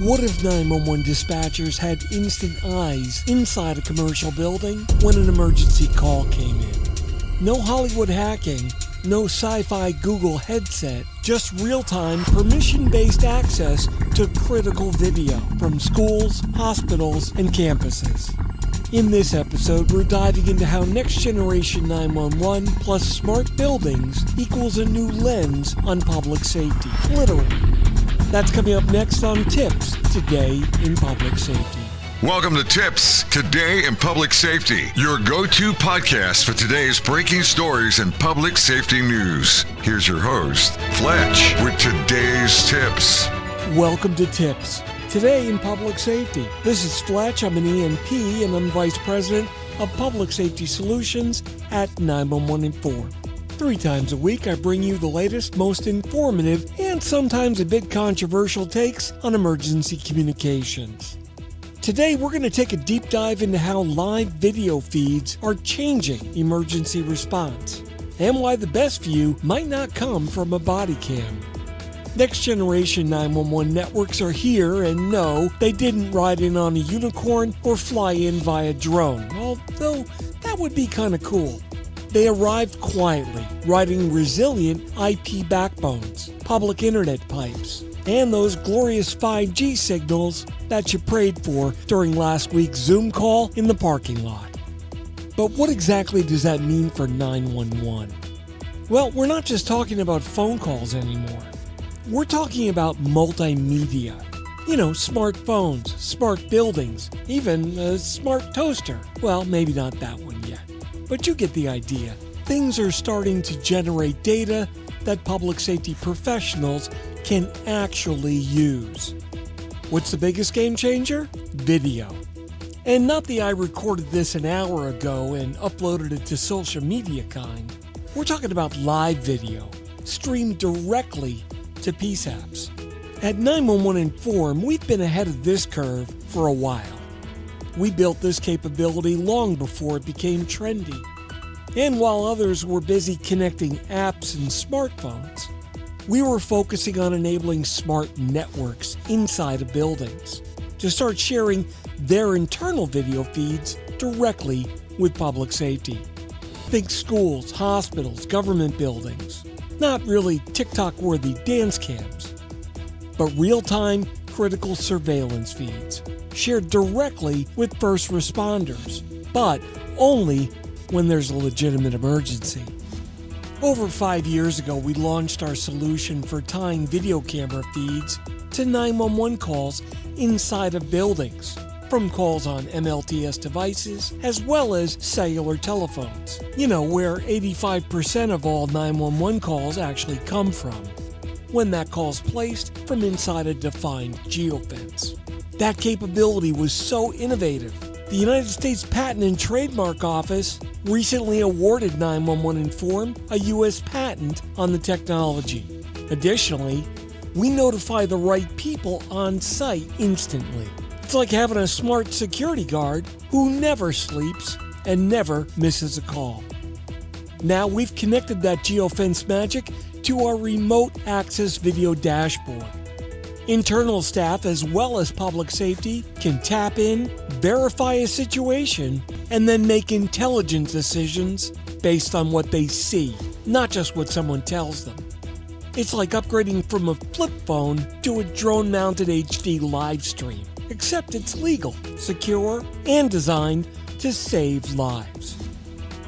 What if 911 dispatchers had instant eyes inside a commercial building when an emergency call came in? No Hollywood hacking, no sci-fi Google headset, just real-time, permission-based access to critical video from schools, hospitals, and campuses. In this episode, we're diving into how next-generation 911 plus smart buildings equals a new lens on public safety, literally. That's coming up next on TiPS, Today in Public Safety. Welcome to TiPS, Today in Public Safety, your go-to podcast for today's breaking stories and public safety news. Here's your host, Fletch, with today's tips. Welcome to TiPS, Today in Public Safety. This is Fletch. I'm an ENP, and I'm Vice President of Public Safety Solutions at 911 Inform. 3 times a week, I bring you the latest, most informative, and sometimes a bit controversial takes on emergency communications. Today, we're going to take a deep dive into how live video feeds are changing emergency response, and why the best view might not come from a body cam. Next generation 911 networks are here, and no, they didn't ride in on a unicorn or fly in via drone, although that would be kind of cool. They arrived quietly, riding resilient IP backbones, public internet pipes, and those glorious 5G signals that you prayed for during last week's Zoom call in the parking lot. But what exactly does that mean for 911? Well, we're not just talking about phone calls anymore. We're talking about multimedia. Smartphones, smart buildings, even a smart toaster. Well, maybe not that one yet. But you get the idea. Things are starting to generate data that public safety professionals can actually use. What's the biggest game changer? Video. And not the I recorded this an hour ago and uploaded it to social media kind. We're talking about live video, streamed directly to PSAPs. At 911 Inform, we've been ahead of this curve for a while. We built this capability long before it became trendy. And while others were busy connecting apps and smartphones, we were focusing on enabling smart networks inside of buildings to start sharing their internal video feeds directly with public safety. Think schools, hospitals, government buildings. Not really TikTok-worthy dance cams, but real-time critical surveillance feeds shared directly with first responders, but only when there's a legitimate emergency. Over 5 years ago, we launched our solution for tying video camera feeds to 911 calls inside of buildings, from calls on MLTS devices as well as cellular telephones, where 85% of all 911 calls actually come from, when that call's placed from inside a defined geofence. That capability was so innovative, the United States Patent and Trademark Office recently awarded 911 Inform a U.S. patent on the technology. Additionally, we notify the right people on site instantly. It's like having a smart security guard who never sleeps and never misses a call. Now we've connected that geofence magic to our remote access video dashboard. Internal staff as well as public safety can tap in, verify a situation, and then make intelligent decisions based on what they see, not just what someone tells them. It's like upgrading from a flip phone to a drone-mounted HD live stream, except it's legal, secure, and designed to save lives.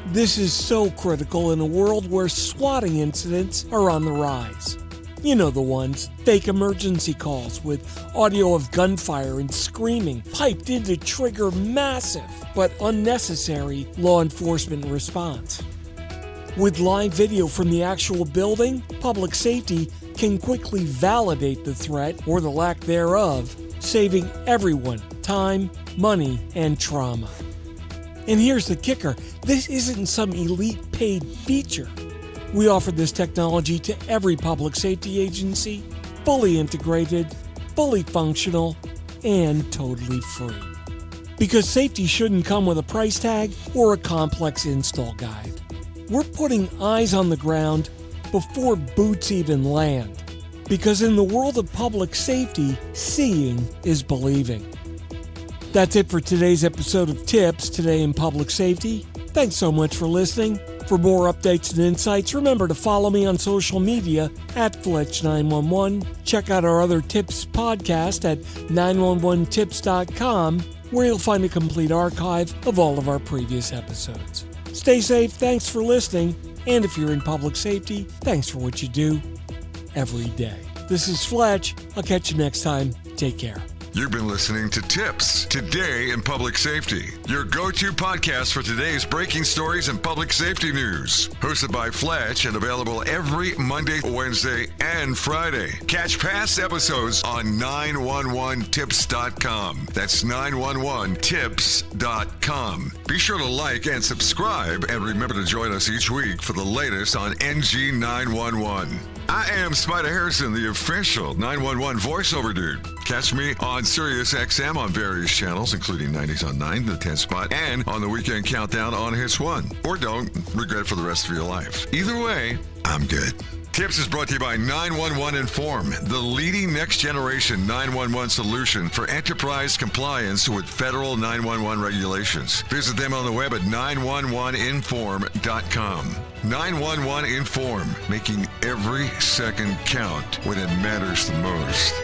This is so critical in a world where swatting incidents are on the rise. You know the ones, fake emergency calls with audio of gunfire and screaming piped in to trigger massive but unnecessary law enforcement response. With live video from the actual building, public safety can quickly validate the threat or the lack thereof, saving everyone time, money, and trauma. And here's the kicker, this isn't some elite paid feature. We offer this technology to every public safety agency, fully integrated, fully functional, and totally free. Because safety shouldn't come with a price tag or a complex install guide. We're putting eyes on the ground before boots even land. Because in the world of public safety, seeing is believing. That's it for today's episode of TiPS, Today in Public Safety. Thanks so much for listening. For more updates and insights, remember to follow me on social media at Fletch911. Check out our other TiPS podcast at 911tips.com, where you'll find a complete archive of all of our previous episodes. Stay safe, thanks for listening, and if you're in public safety, thanks for what you do every day. This is Fletch. I'll catch you next time. Take care. You've been listening to TiPS, Today in Public Safety, your go-to podcast for today's breaking stories and public safety news. Hosted by Fletch and available every Monday, Wednesday, and Friday. Catch past episodes on 911tips.com. That's 911tips.com. Be sure to like and subscribe, and remember to join us each week for the latest on NG 911. I am Spider Harrison, the official 911 voiceover dude. Catch me on Sirius XM on various channels, including 90s on 9, the 10 spot, and on the Weekend Countdown on Hits 1. Or don't regret it for the rest of your life. Either way, I'm good. TiPS is brought to you by 911 Inform, the leading next-generation 911 solution for enterprise compliance with federal 911 regulations. Visit them on the web at 911inform.com. 911 Inform, making every second count when it matters the most.